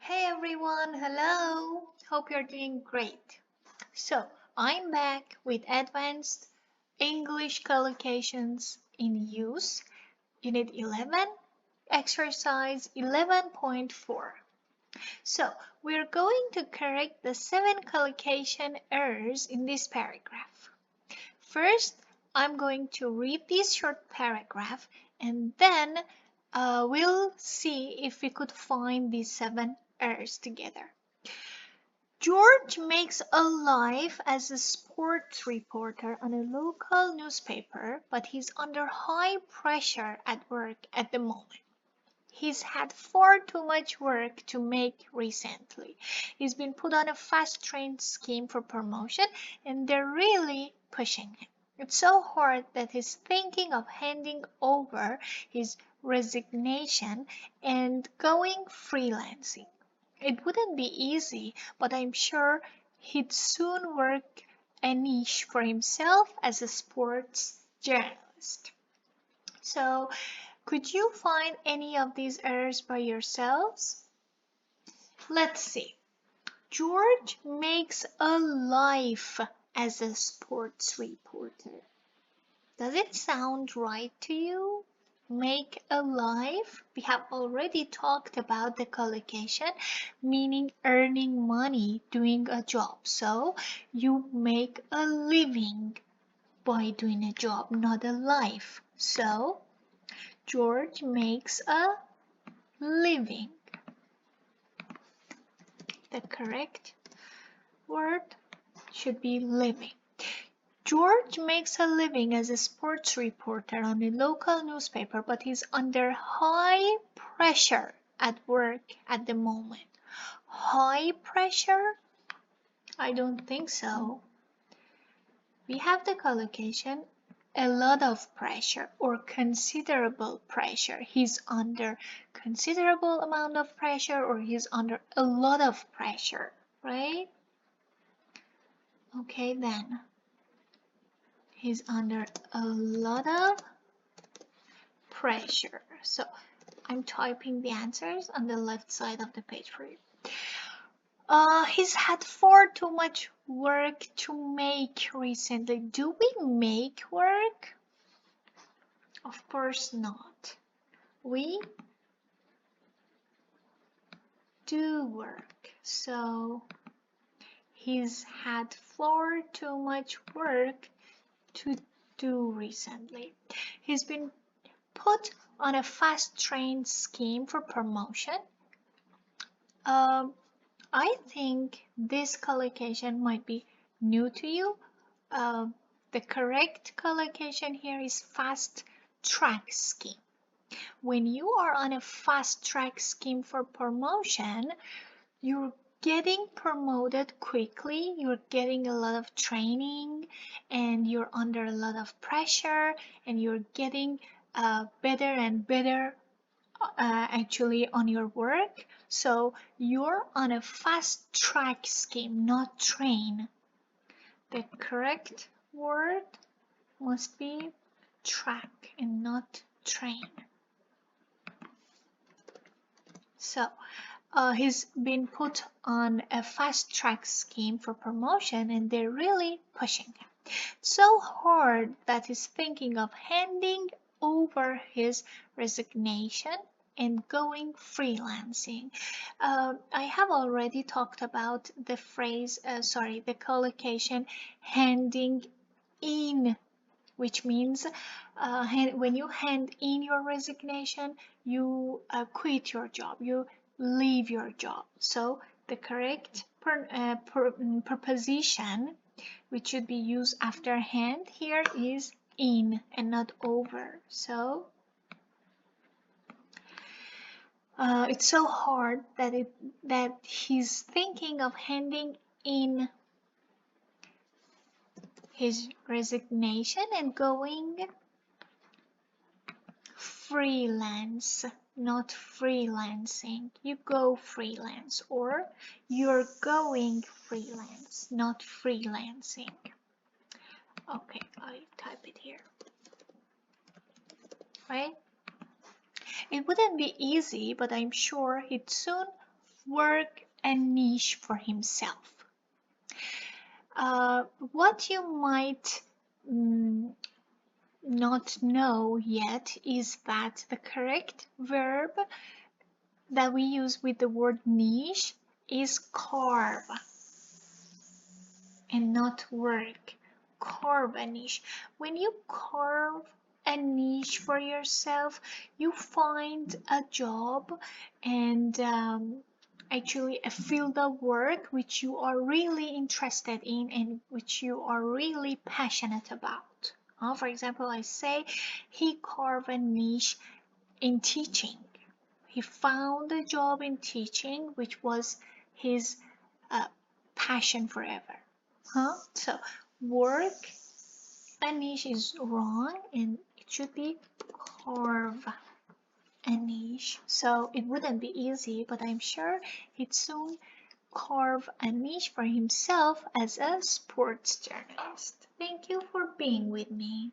Hey everyone, hello! Hope you're doing great. So, I'm back with Advanced English Collocations in Use, Unit 11, Exercise 11.4. So, we're going to correct the 7 collocation errors in this paragraph. First, I'm going to read this short paragraph and then we'll see if we could find these 7 errors together. George makes a life as a sports reporter on a local newspaper, but he's under high pressure at work at the moment. He's had far too much work to make recently. He's been put on a fast train scheme for promotion, and they're really pushing him. It's so hard that he's thinking of handing over his resignation and going freelancing. It wouldn't be easy, but I'm sure he'd soon work a niche for himself as a sports journalist. So, could you find any of these errors by yourselves? Let's see. George makes a life as a sports reporter. Does it sound right to you? Make a life? We have already talked about the collocation, meaning earning money doing a job. So you make a living by doing a job, not a life. So George makes a living. The correct word should be living. George makes a living as a sports reporter on a local newspaper, but he's under high pressure at work at the moment. High pressure? I don't think so. We have the collocation a lot of pressure or considerable pressure. He's under considerable amount of pressure or he's under a lot of pressure, right? Okay, then. He's under a lot of pressure. So I'm typing the answers on the left side of the page for you. He's had far too much work to make recently. Do we make work? Of course not. We do work. So he's had far too much work to do recently. He's been put on a fast train scheme for promotion. I think this collocation might be new to you. The correct collocation here is fast track scheme. When you are on a fast track scheme for promotion, you're getting promoted quickly, you're getting a lot of training, and you're under a lot of pressure, and you're getting better and better actually on your work. So you're on a fast track scheme, not train. The correct word must be track and not train. So he's been put on a fast track scheme for promotion and they're really pushing him. It's so hard that he's thinking of handing over his resignation and going freelancing. I have already talked about the phrase, the collocation handing in, which means when you hand in your resignation, you quit your job, you leave your job. So the correct preposition, which should be used after hand here, is in and not over. So it's so hard that he's thinking of handing in his resignation and going freelance, not freelancing. You go freelance, or you're going freelance, not freelancing. Okay, I type it here. Right? It wouldn't be easy, but I'm sure he'd soon work a niche for himself. What you might mm, not know yet is that the correct verb that we use with the word niche is carve and not work. Carve a niche. When you carve a niche for yourself, you find a job and actually a field of work which you are really interested in and which you are really passionate about. For example, I say he carved a niche in teaching. He found a job in teaching, which was his uh, passion forever. So work a niche is wrong and it should be carve a niche. So it wouldn't be easy, but I'm sure he'd soon carve a niche for himself as a sports journalist. Thank you for being with me.